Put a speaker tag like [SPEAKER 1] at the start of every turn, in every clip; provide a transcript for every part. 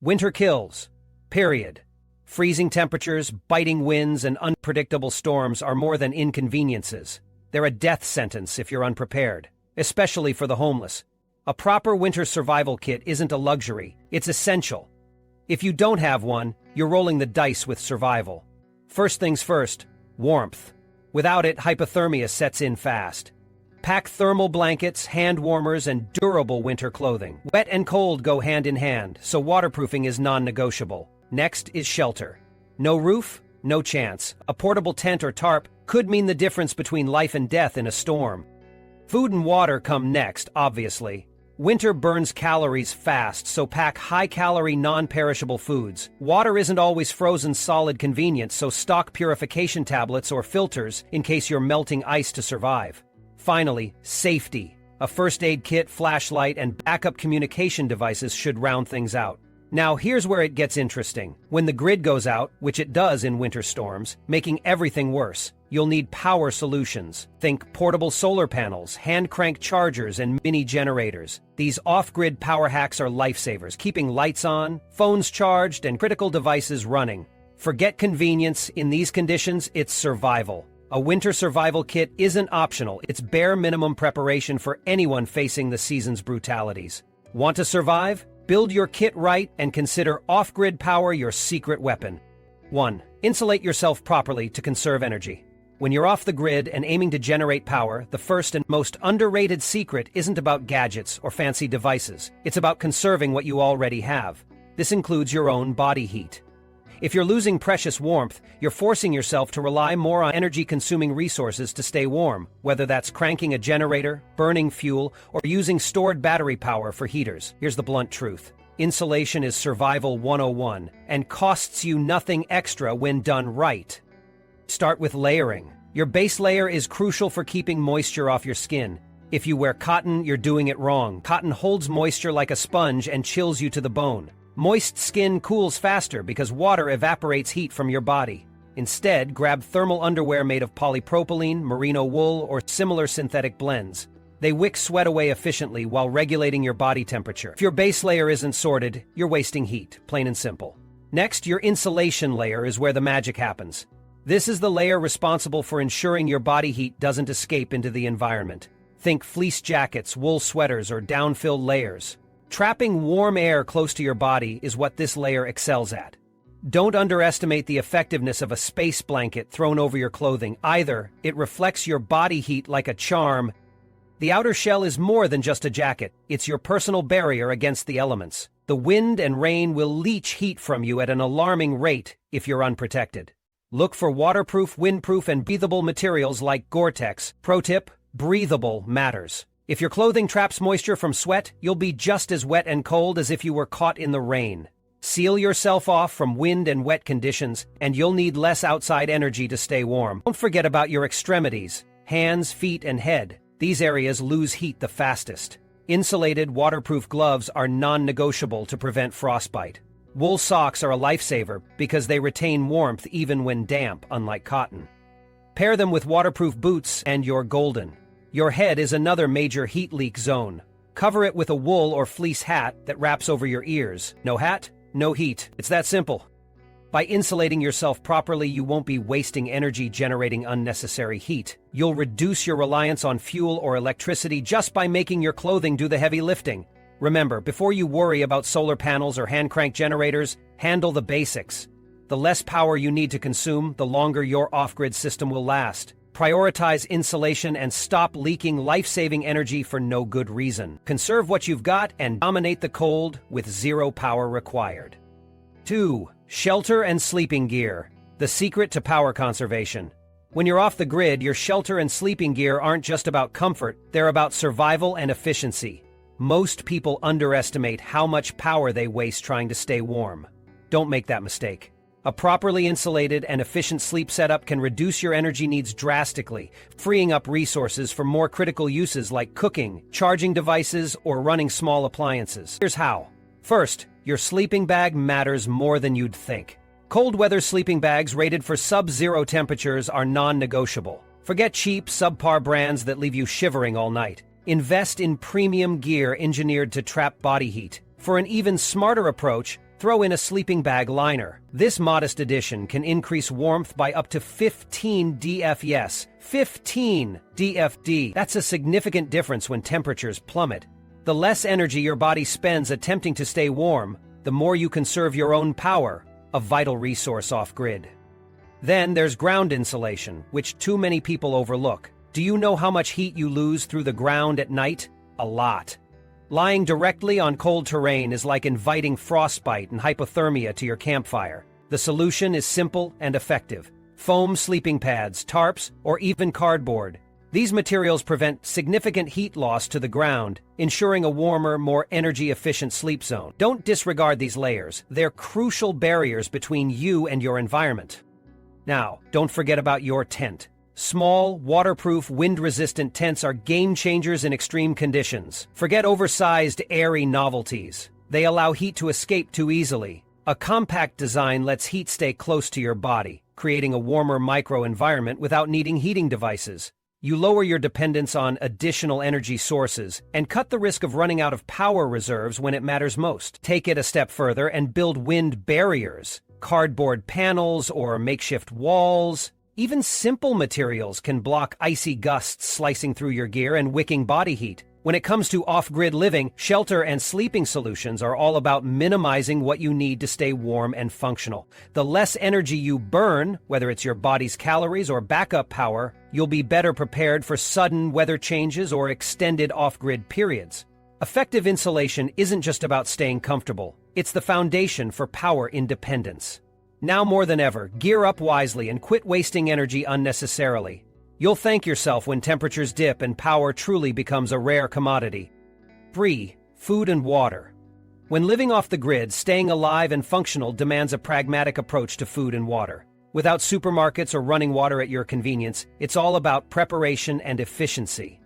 [SPEAKER 1] Winter kills. Period. Freezing temperatures, biting winds, and unpredictable storms are more than inconveniences. They're a death sentence if you're unprepared, especially for the homeless. A proper winter survival kit isn't a luxury, it's essential. If you don't have one, you're rolling the dice with survival. First things first, warmth. Without it, hypothermia sets in fast. Pack thermal blankets, hand warmers, and durable winter clothing. Wet and cold go hand in hand, so waterproofing is non-negotiable. Next is shelter. No roof? No chance. A portable tent or tarp could mean the difference between life and death in a storm. Food and water come next, obviously. Winter burns calories fast, so pack high-calorie, non-perishable foods. Water isn't always frozen solid convenience, so stock purification tablets or filters in case you're melting ice to survive. Finally, safety. A first aid kit, flashlight, and backup communication devices should round things out. Now here's where it gets interesting. When the grid goes out, which it does in winter storms, making everything worse, you'll need power solutions. Think portable solar panels, hand-crank chargers, and mini generators. These off-grid power hacks are lifesavers, keeping lights on, phones charged, and critical devices running. Forget convenience. In these conditions, it's survival. A winter survival kit isn't optional. It's bare minimum preparation for anyone facing the season's brutalities. Want to survive? Build your kit right and consider off-grid power your secret weapon. 1. Insulate yourself properly to conserve energy. When you're off the grid and aiming to generate power, the first and most underrated secret isn't about gadgets or fancy devices. It's about conserving what you already have. This includes your own body heat. If you're losing precious warmth, you're forcing yourself to rely more on energy-consuming resources to stay warm, whether that's cranking a generator, burning fuel, or using stored battery power for heaters. Here's the blunt truth. Insulation is survival 101 and costs you nothing extra when done right. Start with layering. Your base layer is crucial for keeping moisture off your skin. If you wear cotton, you're doing it wrong. Cotton holds moisture like a sponge and chills you to the bone. Moist skin cools faster because water evaporates heat from your body. Instead, grab thermal underwear made of polypropylene, merino wool, or similar synthetic blends. They wick sweat away efficiently while regulating your body temperature. If your base layer isn't sorted, you're wasting heat, plain and simple. Next, your insulation layer is where the magic happens. This is the layer responsible for ensuring your body heat doesn't escape into the environment. Think fleece jackets, wool sweaters, or down-filled layers. Trapping warm air close to your body is what this layer excels at. Don't underestimate the effectiveness of a space blanket thrown over your clothing either. It reflects your body heat like a charm. The outer shell is more than just a jacket. It's your personal barrier against the elements. The wind and rain will leach heat from you at an alarming rate if you're unprotected. Look for waterproof, windproof, and breathable materials like Gore-Tex. Pro tip: breathable matters. If your clothing traps moisture from sweat, you'll be just as wet and cold as if you were caught in the rain. Seal yourself off from wind and wet conditions, and you'll need less outside energy to stay warm. Don't forget about your extremities, hands, feet, and head. These areas lose heat the fastest. Insulated, waterproof gloves are non-negotiable to prevent frostbite. Wool socks are a lifesaver because they retain warmth even when damp, unlike cotton. Pair them with waterproof boots and you're golden. Your head is another major heat leak zone. Cover it with a wool or fleece hat that wraps over your ears. No hat, no heat. It's that simple. By insulating yourself properly, you won't be wasting energy generating unnecessary heat. You'll reduce your reliance on fuel or electricity just by making your clothing do the heavy lifting. Remember, before you worry about solar panels or hand-crank generators, handle the basics. The less power you need to consume, the longer your off-grid system will last. Prioritize insulation and stop leaking life-saving energy for no good reason. Conserve what you've got and dominate the cold with zero power required. 2. Shelter and sleeping gear. The secret to power conservation. When you're off the grid, your shelter and sleeping gear aren't just about comfort, they're about survival and efficiency. Most people underestimate how much power they waste trying to stay warm. Don't make that mistake. A properly insulated and efficient sleep setup can reduce your energy needs drastically, freeing up resources for more critical uses like cooking, charging devices, or running small appliances. Here's how. First, your sleeping bag matters more than you'd think. Cold weather sleeping bags rated for sub-zero temperatures are non-negotiable. Forget cheap, subpar brands that leave you shivering all night. Invest in premium gear engineered to trap body heat. For an even smarter approach, Throw in a sleeping bag liner. This modest addition can increase warmth by up to 15 dF. Yes, 15 dFd. That's a significant difference when temperatures plummet. The less energy your body spends attempting to stay warm, the more you conserve your own power, a vital resource off-grid. Then there's ground insulation, which too many people overlook. Do you know how much heat you lose through the ground at night? A lot. Lying directly on cold terrain is like inviting frostbite and hypothermia to your campfire. The solution is simple and effective. Foam sleeping pads, tarps, or even cardboard. These materials prevent significant heat loss to the ground, ensuring a warmer, more energy-efficient sleep zone. Don't disregard these layers. They're crucial barriers between you and your environment. Now, don't forget about your tent. Small, waterproof, wind-resistant tents are game-changers in extreme conditions. Forget oversized, airy novelties. They allow heat to escape too easily. A compact design lets heat stay close to your body, creating a warmer microenvironment without needing heating devices. You lower your dependence on additional energy sources and cut the risk of running out of power reserves when it matters most. Take it a step further and build wind barriers. Cardboard panels or makeshift walls. Even simple materials can block icy gusts slicing through your gear and wicking body heat. When it comes to off-grid living, shelter and sleeping solutions are all about minimizing what you need to stay warm and functional. The less energy you burn, whether it's your body's calories or backup power, you'll be better prepared for sudden weather changes or extended off-grid periods. Effective insulation isn't just about staying comfortable. It's the foundation for power independence. Now more than ever, gear up wisely and quit wasting energy unnecessarily. You'll thank yourself when temperatures dip and power truly becomes a rare commodity. 3. Food and water. When living off the grid, staying alive and functional demands a pragmatic approach to food and water. Without supermarkets or running water at your convenience, it's all about preparation and efficiency.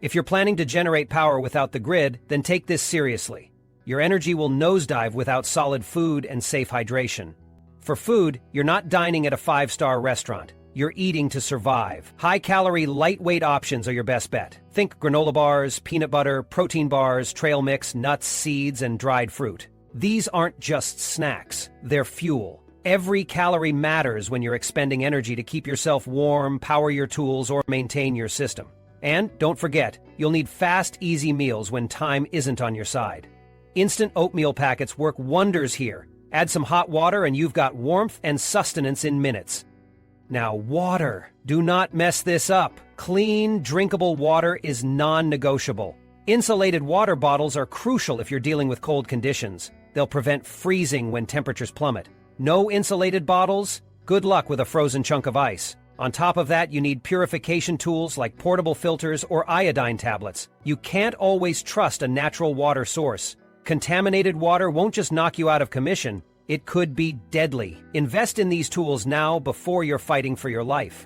[SPEAKER 1] If you're planning to generate power without the grid, then take this seriously. Your energy will nosedive without solid food and safe hydration. For food, you're not dining at a 5-star restaurant. You're eating to survive. High-calorie, lightweight options are your best bet. Think granola bars, peanut butter, protein bars, trail mix, nuts, seeds, and dried fruit. These aren't just snacks. They're fuel. Every calorie matters when you're expending energy to keep yourself warm, power your tools, or maintain your system. And don't forget, you'll need fast, easy meals when time isn't on your side. Instant oatmeal packets work wonders here. Add some hot water and you've got warmth and sustenance in minutes. Now, water. Do not mess this up. Clean, drinkable water is non-negotiable. Insulated water bottles are crucial if you're dealing with cold conditions. They'll prevent freezing when temperatures plummet. No insulated bottles? Good luck with a frozen chunk of ice. On top of that, you need purification tools like portable filters or iodine tablets. You can't always trust a natural water source. Contaminated water won't just knock you out of commission. It could be deadly. Invest in these tools now before you're fighting for your life.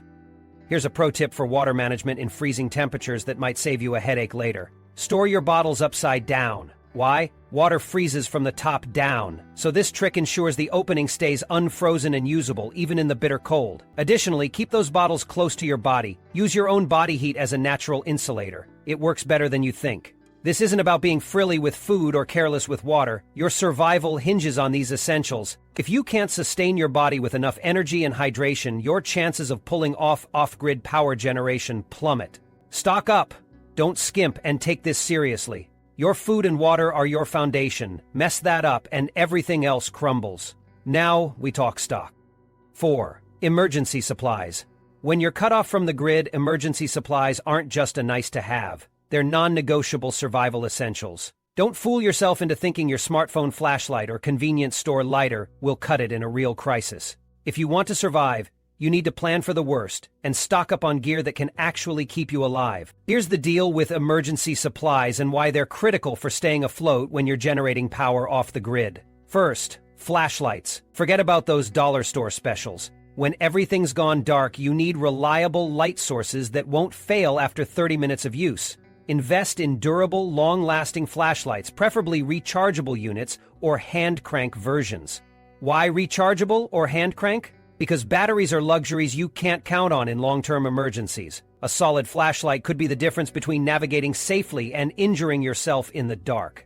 [SPEAKER 1] Here's a pro tip for water management in freezing temperatures that might save you a headache later. Store your bottles upside down. Why? Water freezes from the top down, so this trick ensures the opening stays unfrozen and usable even in the bitter cold. Additionally, keep those bottles close to your body. Use your own body heat as a natural insulator. It works better than you think. This isn't about being frilly with food or careless with water. Your survival hinges on these essentials. If you can't sustain your body with enough energy and hydration, your chances of pulling off-grid power generation plummet. Stock up. Don't skimp and take this seriously. Your food and water are your foundation. Mess that up and everything else crumbles. Now we talk stock. 4. Emergency supplies. When you're cut off from the grid, emergency supplies aren't just a nice-to-have. They're non-negotiable survival essentials. Don't fool yourself into thinking your smartphone flashlight or convenience store lighter will cut it in a real crisis. If you want to survive, you need to plan for the worst and stock up on gear that can actually keep you alive. Here's the deal with emergency supplies and why they're critical for staying afloat when you're generating power off the grid. First, flashlights. Forget about those dollar store specials. When everything's gone dark, you need reliable light sources that won't fail after 30 minutes of use. Invest in durable, long-lasting flashlights, preferably rechargeable units or hand crank versions. Why rechargeable or hand crank? Because batteries are luxuries you can't count on in long-term emergencies. A solid flashlight could be the difference between navigating safely and injuring yourself in the dark.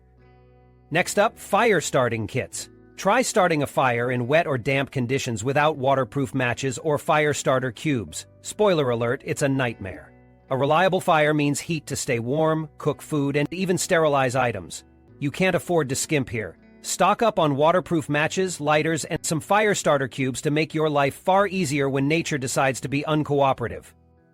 [SPEAKER 1] Next up, fire starting kits. Try starting a fire in wet or damp conditions without waterproof matches or fire starter cubes. Spoiler alert, it's a nightmare. A reliable fire means heat to stay warm, cook food, and even sterilize items. You can't afford to skimp here. Stock up on waterproof matches, lighters, and some fire starter cubes to make your life far easier when nature decides to be uncooperative.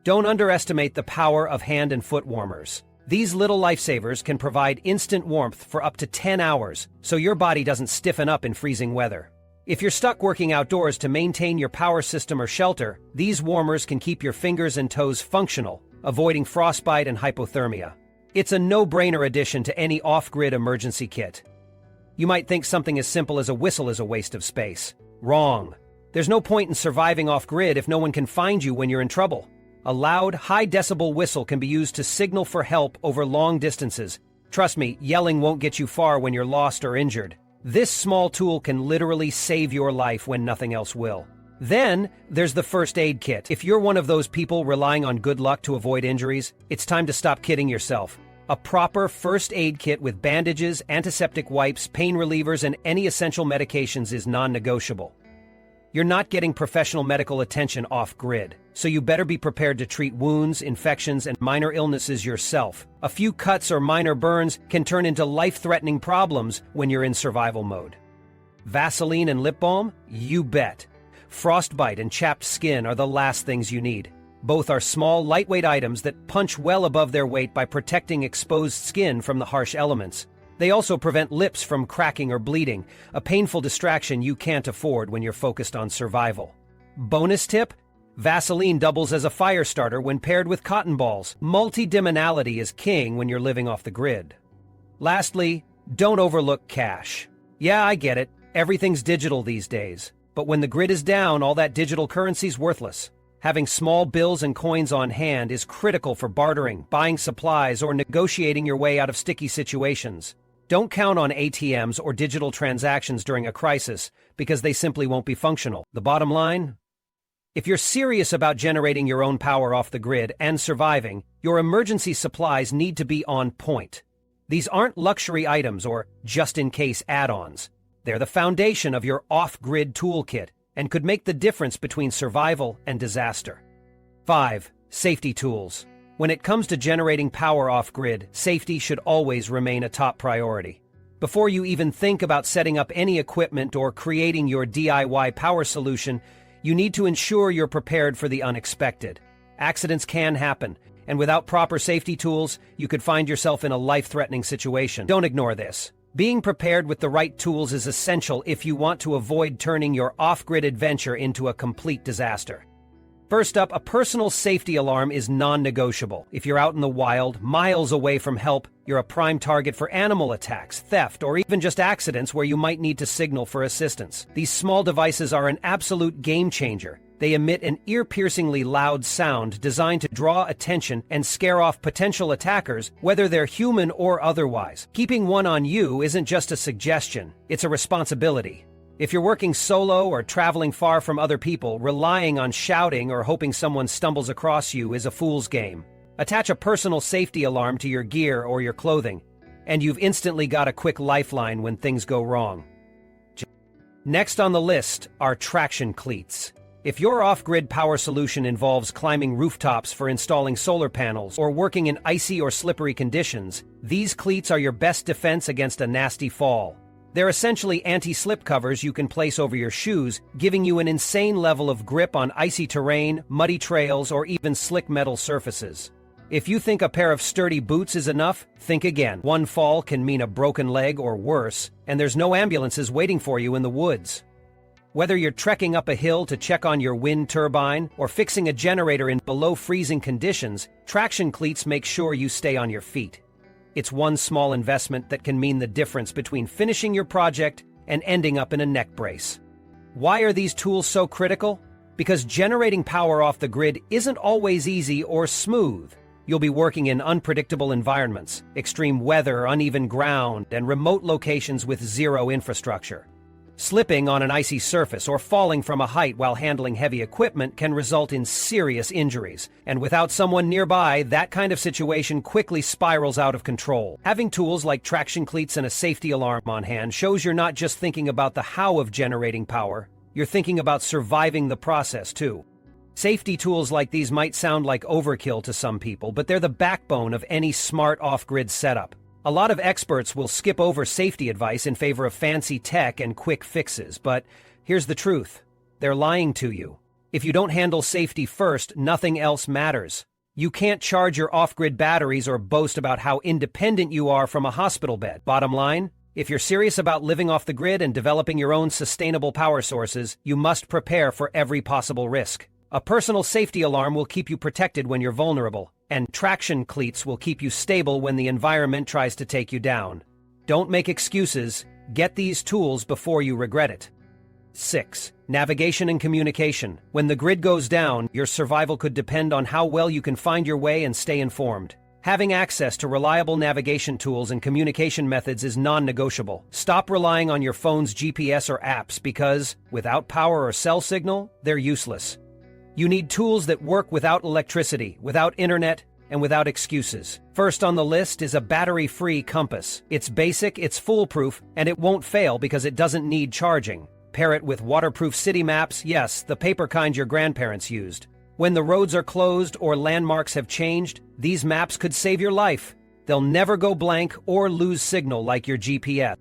[SPEAKER 1] Don't underestimate the power of hand and foot warmers. These little lifesavers can provide instant warmth for up to 10 hours, so your body doesn't stiffen up in freezing weather. If you're stuck working outdoors to maintain your power system or shelter, these warmers can keep your fingers and toes functional, avoiding frostbite and hypothermia. It's a no-brainer addition to any off-grid emergency kit. You might think something as simple as a whistle is a waste of space. Wrong. There's no point in surviving off-grid if no one can find you when you're in trouble. A loud, high-decibel whistle can be used to signal for help over long distances. Trust me, yelling won't get you far when you're lost or injured. This small tool can literally save your life when nothing else will. Then, there's the first aid kit. If you're one of those people relying on good luck to avoid injuries, it's time to stop kidding yourself. A proper first aid kit with bandages, antiseptic wipes, pain relievers, and any essential medications is non-negotiable. You're not getting professional medical attention off-grid, so you better be prepared to treat wounds, infections, and minor illnesses yourself. A few cuts or minor burns can turn into life-threatening problems when you're in survival mode. Vaseline and lip balm? You bet. Frostbite and chapped skin are the last things you need. Both are small, lightweight items that punch well above their weight by protecting exposed skin from the harsh elements. They also prevent lips from cracking or bleeding, a painful distraction you can't afford when you're focused on survival. Bonus tip? Vaseline doubles as a fire starter when paired with cotton balls. Multi-dimensionality is king when you're living off the grid. Lastly, don't overlook cash. Yeah, I get it. Everything's digital these days. But when the grid is down, all that digital currency's worthless. Having small bills and coins on hand is critical for bartering, buying supplies, or negotiating your way out of sticky situations. Don't count on ATMs or digital transactions during a crisis, because they simply won't be functional. The bottom line? If you're serious about generating your own power off the grid and surviving, your emergency supplies need to be on point. These aren't luxury items or just-in-case add-ons. They're the foundation of your off-grid toolkit and could make the difference between survival and disaster. 5. Safety tools. When it comes to generating power off-grid, safety should always remain a top priority. Before you even think about setting up any equipment or creating your DIY power solution, you need to ensure you're prepared for the unexpected. Accidents can happen, and without proper safety tools, you could find yourself in a life-threatening situation. Don't ignore this. Being prepared with the right tools is essential if you want to avoid turning your off-grid adventure into a complete disaster. First up, a personal safety alarm is non-negotiable. If you're out in the wild, miles away from help, you're a prime target for animal attacks, theft, or even just accidents where you might need to signal for assistance. These small devices are an absolute game changer. They emit an ear-piercingly loud sound designed to draw attention and scare off potential attackers, whether they're human or otherwise. Keeping one on you isn't just a suggestion, it's a responsibility. If you're working solo or traveling far from other people, relying on shouting or hoping someone stumbles across you is a fool's game. Attach a personal safety alarm to your gear or your clothing, and you've instantly got a quick lifeline when things go wrong. Next on the list are traction cleats. If your off-grid power solution involves climbing rooftops for installing solar panels or working in icy or slippery conditions, these cleats are your best defense against a nasty fall. They're essentially anti-slip covers you can place over your shoes, giving you an insane level of grip on icy terrain, muddy trails, or even slick metal surfaces. If you think a pair of sturdy boots is enough, think again. One fall can mean a broken leg or worse, and there's no ambulances waiting for you in the woods. Whether you're trekking up a hill to check on your wind turbine or fixing a generator in below-freezing conditions, traction cleats make sure you stay on your feet. It's one small investment that can mean the difference between finishing your project and ending up in a neck brace. Why are these tools so critical? Because generating power off the grid isn't always easy or smooth. You'll be working in unpredictable environments, extreme weather, uneven ground, and remote locations with zero infrastructure. Slipping on an icy surface or falling from a height while handling heavy equipment can result in serious injuries, and without someone nearby, that kind of situation quickly spirals out of control. Having tools like traction cleats and a safety alarm on hand shows you're not just thinking about the how of generating power, you're thinking about surviving the process too. Safety tools like these might sound like overkill to some people, but they're the backbone of any smart off-grid setup. A lot of experts will skip over safety advice in favor of fancy tech and quick fixes, but here's the truth. They're lying to you. If you don't handle safety first, nothing else matters. You can't charge your off-grid batteries or boast about how independent you are from a hospital bed. Bottom line, if you're serious about living off the grid and developing your own sustainable power sources, you must prepare for every possible risk. A personal safety alarm will keep you protected when you're vulnerable, and traction cleats will keep you stable when the environment tries to take you down. Don't make excuses. Get these tools before you regret it. 6. Navigation and communication. When the grid goes down, your survival could depend on how well you can find your way and stay informed. Having access to reliable navigation tools and communication methods is non-negotiable. Stop relying on your phone's GPS or apps because, without power or cell signal, they're useless. You need tools that work without electricity, without internet, and without excuses. First on the list is a battery-free compass. It's basic, it's foolproof, and it won't fail because it doesn't need charging. Pair it with waterproof city maps, yes, the paper kind your grandparents used. When the roads are closed or landmarks have changed, these maps could save your life. They'll never go blank or lose signal like your GPS.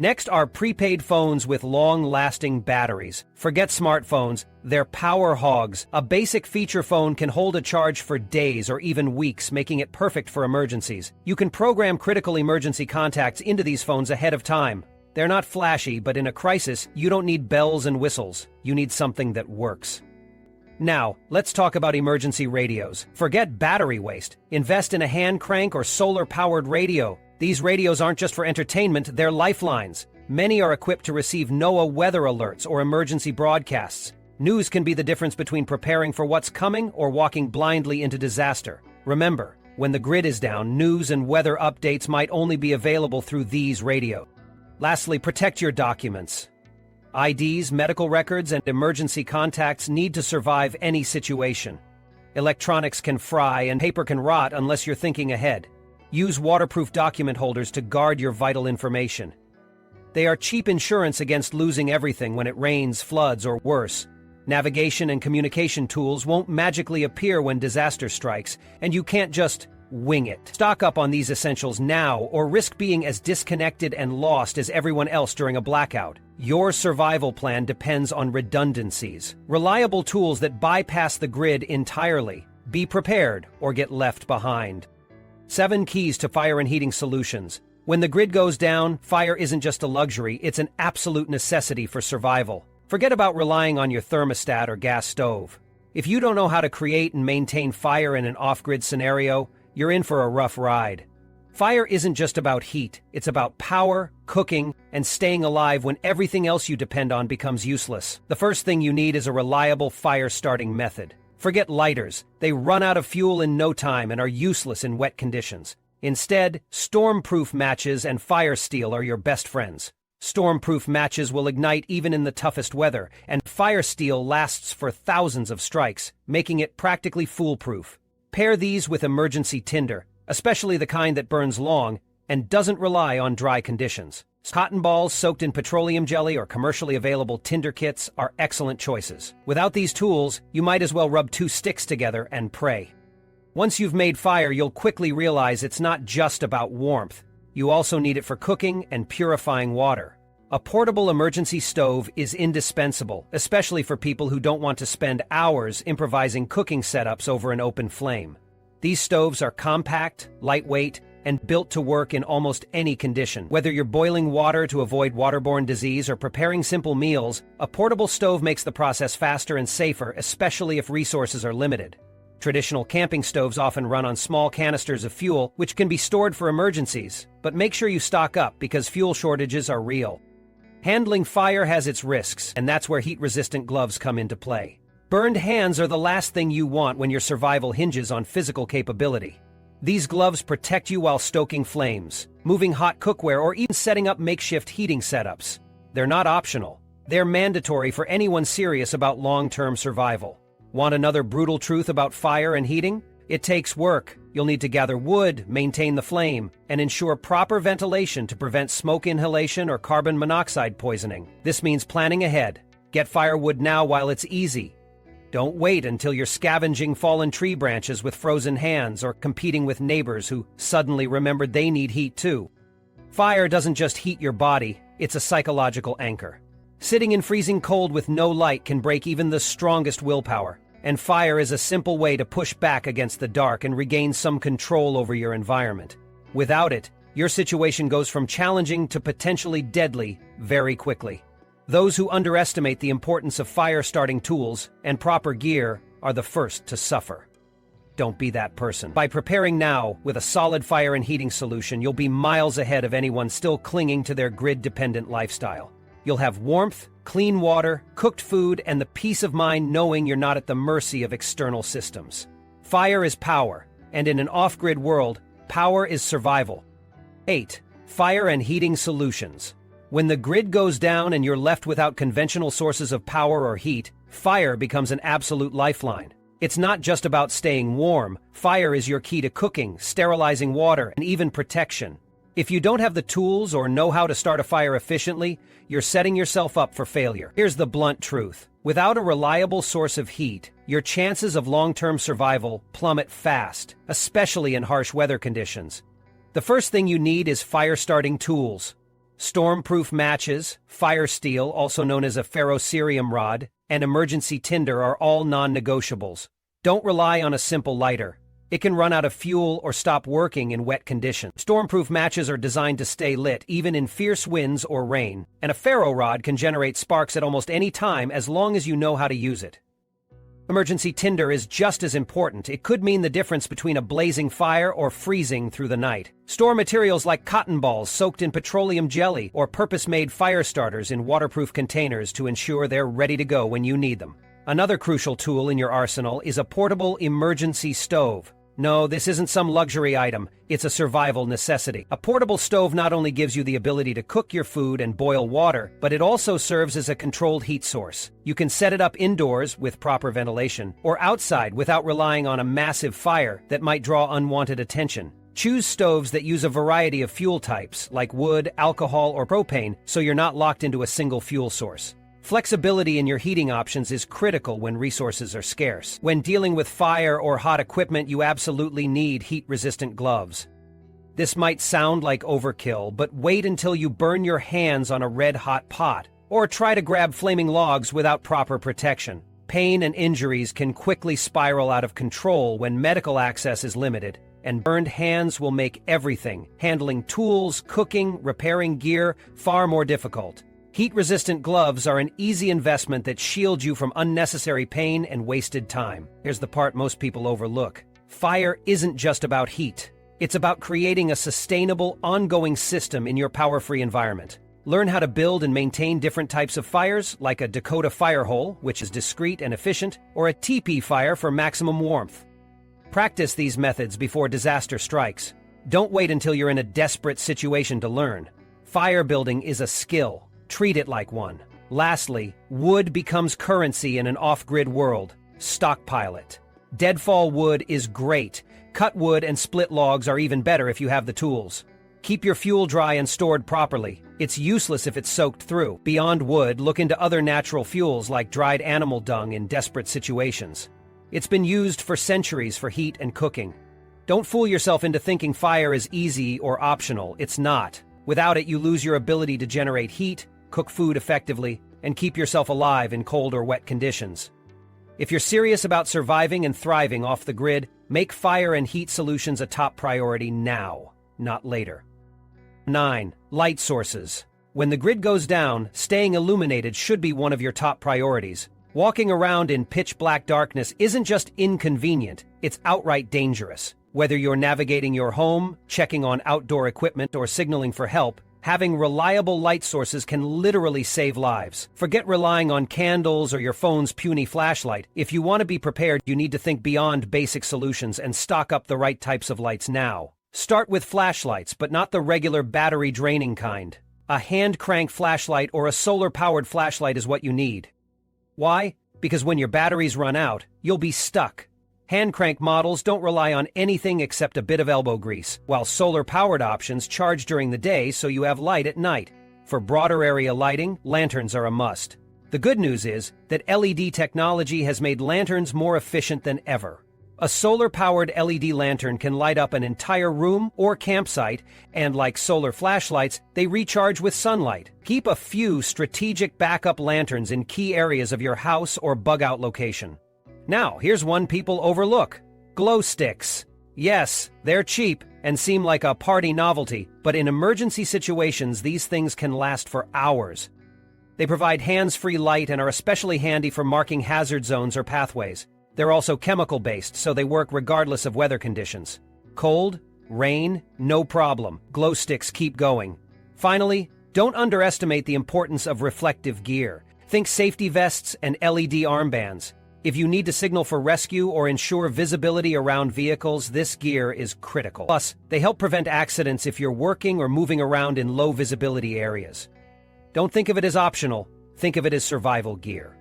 [SPEAKER 1] Next are prepaid phones with long-lasting batteries. Forget smartphones, they're power hogs. A basic feature phone can hold a charge for days or even weeks, making it perfect for emergencies. You can program critical emergency contacts into these phones ahead of time. They're not flashy, but in a crisis, you don't need bells and whistles. You need something that works. Now, let's talk about emergency radios. Forget battery waste. Invest in a hand crank or solar-powered radio. These radios aren't just for entertainment, they're lifelines. Many are equipped to receive NOAA weather alerts or emergency broadcasts. News can be the difference between preparing for what's coming or walking blindly into disaster. Remember, when the grid is down, news and weather updates might only be available through these radios. Lastly, protect your documents. IDs, medical records, and emergency contacts need to survive any situation. Electronics can fry and paper can rot unless you're thinking ahead. Use waterproof document holders to guard your vital information. They are cheap insurance against losing everything when it rains, floods, or worse. Navigation and communication tools won't magically appear when disaster strikes, and you can't just wing it. Stock up on these essentials now or risk being as disconnected and lost as everyone else during a blackout. Your survival plan depends on redundancies, reliable tools that bypass the grid entirely. Be prepared or get left behind. 7 keys to fire and heating solutions. When the grid goes down, fire isn't just a luxury, it's an absolute necessity for survival. Forget about relying on your thermostat or gas stove. If you don't know how to create and maintain fire in an off-grid scenario, you're in for a rough ride. Fire isn't just about heat, it's about power, cooking, and staying alive when everything else you depend on becomes useless. The first thing you need is a reliable fire-starting method. Forget lighters. They run out of fuel in no time and are useless in wet conditions. Instead, storm-proof matches and fire steel are your best friends. Storm-proof matches will ignite even in the toughest weather, and fire steel lasts for thousands of strikes, making it practically foolproof. Pair these with emergency tinder, especially the kind that burns long and doesn't rely on dry conditions. Cotton balls soaked in petroleum jelly or commercially available tinder kits are excellent choices. Without these tools, you might as well rub 2 sticks together and pray. Once you've made fire, you'll quickly realize it's not just about warmth. You also need it for cooking and purifying water. A portable emergency stove is indispensable, especially for people who don't want to spend hours improvising cooking setups over an open flame. These stoves are compact, lightweight, and built to work in almost any condition. Whether you're boiling water to avoid waterborne disease or preparing simple meals, a portable stove makes the process faster and safer, especially if resources are limited. Traditional camping stoves often run on small canisters of fuel, which can be stored for emergencies, but make sure you stock up because fuel shortages are real. Handling fire has its risks, and that's where heat-resistant gloves come into play. Burned hands are the last thing you want when your survival hinges on physical capability. These gloves protect you while stoking flames, moving hot cookware, or even setting up makeshift heating setups. They're not optional. They're mandatory for anyone serious about long-term survival. Want another brutal truth about fire and heating? It takes work. You'll need to gather wood, maintain the flame, and ensure proper ventilation to prevent smoke inhalation or carbon monoxide poisoning. This means planning ahead. Get firewood now while it's easy. Don't wait until you're scavenging fallen tree branches with frozen hands or competing with neighbors who suddenly remembered they need heat too. Fire doesn't just heat your body, it's a psychological anchor. Sitting in freezing cold with no light can break even the strongest willpower, and fire is a simple way to push back against the dark and regain some control over your environment. Without it, your situation goes from challenging to potentially deadly very quickly. Those who underestimate the importance of fire-starting tools and proper gear are the first to suffer. Don't be that person. By preparing now with a solid fire and heating solution, you'll be miles ahead of anyone still clinging to their grid-dependent lifestyle. You'll have warmth, clean water, cooked food, and the peace of mind knowing you're not at the mercy of external systems. Fire is power, and in an off-grid world, power is survival. 8. Fire and heating solutions. When the grid goes down and you're left without conventional sources of power or heat, fire becomes an absolute lifeline. It's not just about staying warm. Fire is your key to cooking, sterilizing water, and even protection. If you don't have the tools or know how to start a fire efficiently, you're setting yourself up for failure. Here's the blunt truth. Without a reliable source of heat, your chances of long-term survival plummet fast, especially in harsh weather conditions. The first thing you need is fire-starting tools. Storm-proof matches, fire steel, also known as a ferrocerium rod, and emergency tinder are all non-negotiables. Don't rely on a simple lighter. It can run out of fuel or stop working in wet conditions. Storm-proof matches are designed to stay lit even in fierce winds or rain, and a ferro rod can generate sparks at almost any time as long as you know how to use it. Emergency tinder is just as important. It could mean the difference between a blazing fire or freezing through the night. Store materials like cotton balls soaked in petroleum jelly or purpose-made fire starters in waterproof containers to ensure they're ready to go when you need them. Another crucial tool in your arsenal is a portable emergency stove. No, this isn't some luxury item. It's a survival necessity. A portable stove not only gives you the ability to cook your food and boil water, but it also serves as a controlled heat source. You can set it up indoors with proper ventilation, or outside without relying on a massive fire that might draw unwanted attention. Choose stoves that use a variety of fuel types, like wood, alcohol, or propane, so you're not locked into a single fuel source. Flexibility in your heating options is critical when resources are scarce. When dealing with fire or hot equipment, you absolutely need heat-resistant gloves. This might sound like overkill, but wait until you burn your hands on a red-hot pot, or try to grab flaming logs without proper protection. Pain and injuries can quickly spiral out of control when medical access is limited, and burned hands will make everything, handling tools, cooking, repairing gear, far more difficult. Heat-resistant gloves are an easy investment that shield you from unnecessary pain and wasted time. Here's the part most people overlook. Fire isn't just about heat. It's about creating a sustainable, ongoing system in your power-free environment. Learn how to build and maintain different types of fires, like a Dakota fire hole, which is discreet and efficient, or a TP fire for maximum warmth. Practice these methods before disaster strikes. Don't wait until you're in a desperate situation to learn. Fire building is a skill. Treat it like one. Lastly, wood becomes currency in an off-grid world. Stockpile it. Deadfall wood is great. Cut wood and split logs are even better if you have the tools. Keep your fuel dry and stored properly. It's useless if it's soaked through. Beyond wood, look into other natural fuels like dried animal dung in desperate situations. It's been used for centuries for heat and cooking. Don't fool yourself into thinking fire is easy or optional. It's not. Without it, you lose your ability to generate heat, cook food effectively, and keep yourself alive in cold or wet conditions. If you're serious about surviving and thriving off the grid, make fire and heat solutions a top priority now, not later. 9. Light sources. When the grid goes down, staying illuminated should be one of your top priorities. Walking around in pitch-black darkness isn't just inconvenient, it's outright dangerous. Whether you're navigating your home, checking on outdoor equipment, or signaling for help, having reliable light sources can literally save lives. Forget relying on candles or your phone's puny flashlight. If you want to be prepared, you need to think beyond basic solutions and stock up the right types of lights now. Start with flashlights, but not the regular battery-draining kind. a hand-crank flashlight or a solar-powered flashlight is what you need. Why? Because when your batteries run out, you'll be stuck. Hand-crank models don't rely on anything except a bit of elbow grease, while solar-powered options charge during the day so you have light at night. For broader area lighting, lanterns are a must. The good news is that LED technology has made lanterns more efficient than ever. A solar-powered LED lantern can light up an entire room or campsite, and like solar flashlights, they recharge with sunlight. Keep a few strategic backup lanterns in key areas of your house or bug-out location. Now, here's one people overlook: glow sticks. Yes, they're cheap and seem like a party novelty, but in emergency situations, these things can last for hours. They provide hands-free light and are especially handy for marking hazard zones or pathways. They're also chemical-based, so they work regardless of weather conditions. Cold, rain, no problem. Glow sticks keep going. Finally, don't underestimate the importance of reflective gear. Think safety vests and LED armbands. If you need to signal for rescue or ensure visibility around vehicles, this gear is critical. Plus, they help prevent accidents if you're working or moving around in low-visibility areas. Don't think of it as optional, think of it as survival gear.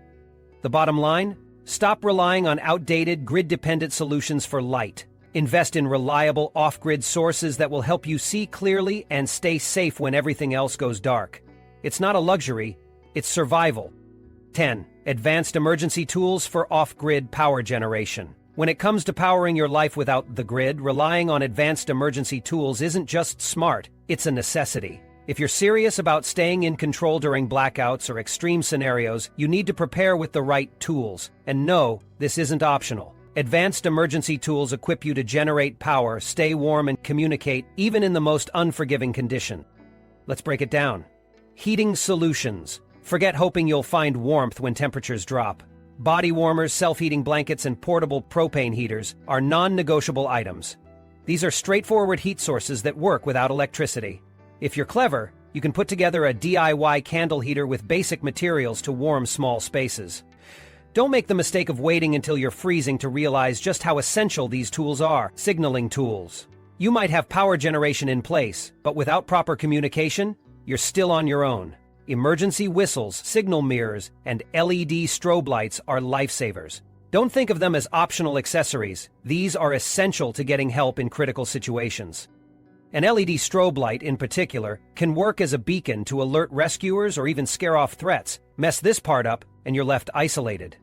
[SPEAKER 1] The bottom line? Stop relying on outdated, grid-dependent solutions for light. Invest in reliable off-grid sources that will help you see clearly and stay safe when everything else goes dark. It's not a luxury, it's survival. 10. Advanced emergency tools for off-grid power generation. When it comes to powering your life without the grid, relying on advanced emergency tools isn't just smart, it's a necessity. If you're serious about staying in control during blackouts or extreme scenarios, you need to prepare with the right tools. And no, this isn't optional. Advanced emergency tools equip you to generate power, stay warm, and communicate even in the most unforgiving condition. Let's break it down. Heating solutions. Forget hoping you'll find warmth when temperatures drop. Body warmers, self-heating blankets, and portable propane heaters are non-negotiable items. These are straightforward heat sources that work without electricity. If you're clever, you can put together a DIY candle heater with basic materials to warm small spaces. Don't make the mistake of waiting until you're freezing to realize just how essential these tools are. Signaling tools. You might have power generation in place, but without proper communication, you're still on your own. Emergency whistles, signal mirrors, and LED strobe lights are lifesavers. Don't think of them as optional accessories. These are essential to getting help in critical situations. An LED strobe light, in particular, can work as a beacon to alert rescuers or even scare off threats. Mess this part up, and you're left isolated.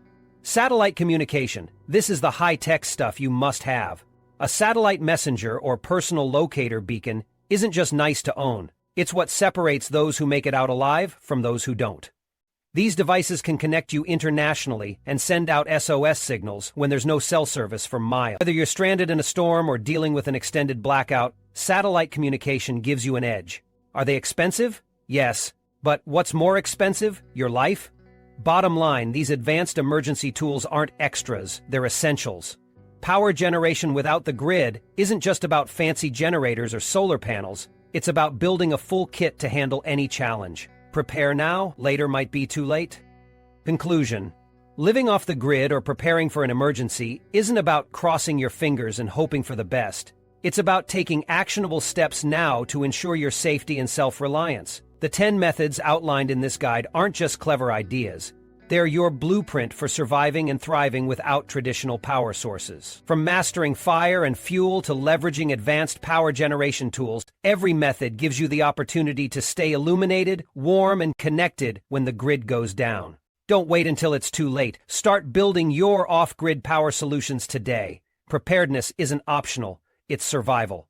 [SPEAKER 1] Satellite communication. This is the high-tech stuff you must have. A satellite messenger or personal locator beacon isn't just nice to own. It's what separates those who make it out alive from those who don't. These devices can connect you internationally and send out SOS signals when there's no cell service for miles. Whether you're stranded in a storm or dealing with an extended blackout, satellite communication gives you an edge. Are they expensive? Yes. But what's more expensive? Your life? Bottom line, these advanced emergency tools aren't extras, they're essentials. Power generation without the grid isn't just about fancy generators or solar panels, it's about building a full kit to handle any challenge. Prepare now, later might be too late. Conclusion. Living off the grid or preparing for an emergency isn't about crossing your fingers and hoping for the best. It's about taking actionable steps now to ensure your safety and self-reliance. The 10 methods outlined in this guide aren't just clever ideas. They're your blueprint for surviving and thriving without traditional power sources. From mastering fire and fuel to leveraging advanced power generation tools, every method gives you the opportunity to stay illuminated, warm, and connected when the grid goes down. Don't wait until it's too late. Start building your off-grid power solutions today. Preparedness isn't optional, it's survival.